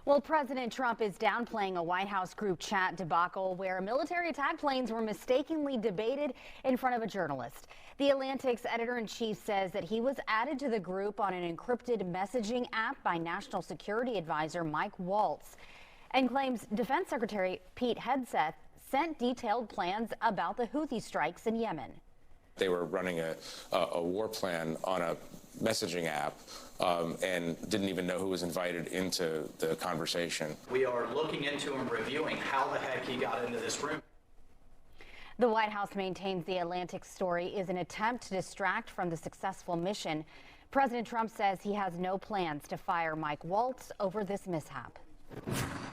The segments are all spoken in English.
Well, President Trump is downplaying a White House group chat debacle where military attack planes were mistakenly debated in front of a journalist. The Atlantic's editor-in-chief says that he was added to the group on an encrypted messaging app by National Security Advisor Mike Waltz, and claims Defense Secretary Pete Hegseth sent detailed plans about the Houthi strikes in Yemen. They were running a war plan on a messaging app and didn't even know who was invited into the conversation. We are looking into and reviewing how the heck he got into this room. The White House maintains the Atlantic story is an attempt to distract from the successful mission. President Trump says he has no plans to fire Mike Waltz over this mishap.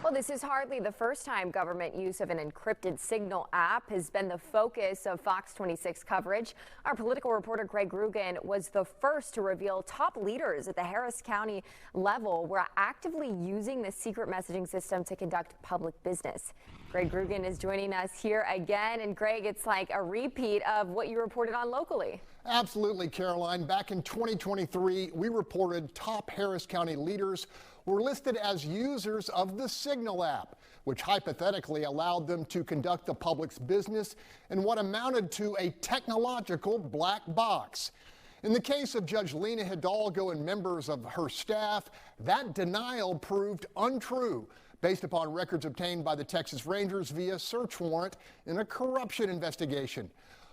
Well, this is hardly the first time government use of an encrypted signal app has been the focus of Fox 26 coverage. Our political reporter Greg Groogan was the first to reveal top leaders at the Harris County level were actively using the secret messaging system to conduct public business. Greg Groogan is joining us here again. And Greg, it's like a repeat of what you reported on locally. Absolutely, Caroline. Back in 2023, we reported top Harris County leaders were listed as users of the Signal app, which hypothetically allowed them to conduct the public's business in what amounted to a technological black box. In the case of Judge Lena Hidalgo and members of her staff, that denial proved untrue based upon records obtained by the Texas Rangers via search warrant in a corruption investigation.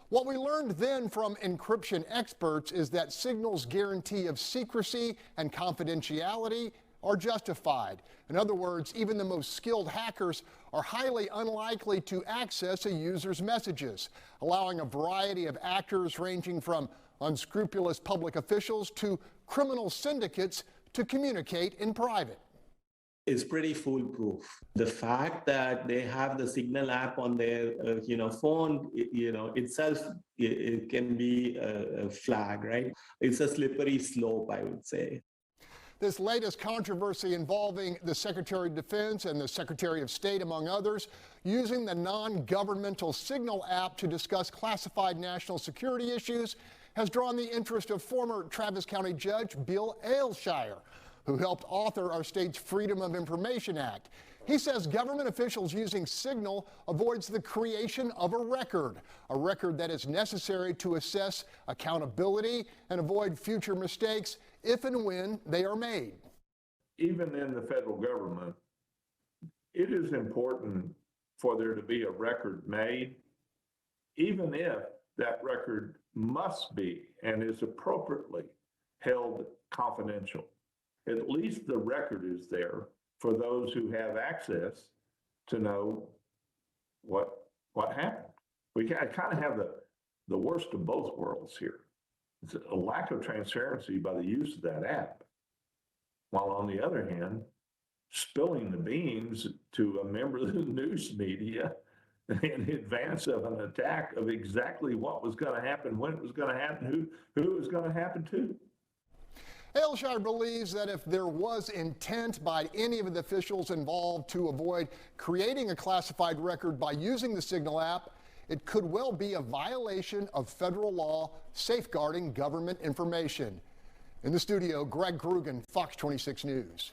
What we learned then from encryption experts is that Signal's guarantee of secrecy and confidentiality are justified. In other words, even the most skilled hackers are highly unlikely to access a user's messages, allowing a variety of actors ranging from unscrupulous public officials to criminal syndicates to communicate in private. Is pretty foolproof. The fact that they have the Signal app on their phone, itself, it can be a flag, right? It's a slippery slope, I would say. This latest controversy involving the Secretary of Defense and the Secretary of State, among others, using the non-governmental Signal app to discuss classified national security issues has drawn the interest of former Travis County Judge Bill Ailshire, who helped author our state's Freedom of Information Act. He says government officials using Signal avoids the creation of a record that is necessary to assess accountability and avoid future mistakes if and when they are made. Even in the federal government, it is important for there to be a record made, even if that record must be and is appropriately held confidential. At least the record is there for those who have access to know what happened. We kind of have the worst of both worlds here. It's a lack of transparency by the use of that app, while on the other hand, spilling the beans to a member of the news media in advance of an attack of exactly what was going to happen, when it was going to happen, who it was going to happen to. Ailshire believes that if there was intent by any of the officials involved to avoid creating a classified record by using the Signal app, it could well be a violation of federal law safeguarding government information. In the studio, Greg Groogan, Fox 26 News.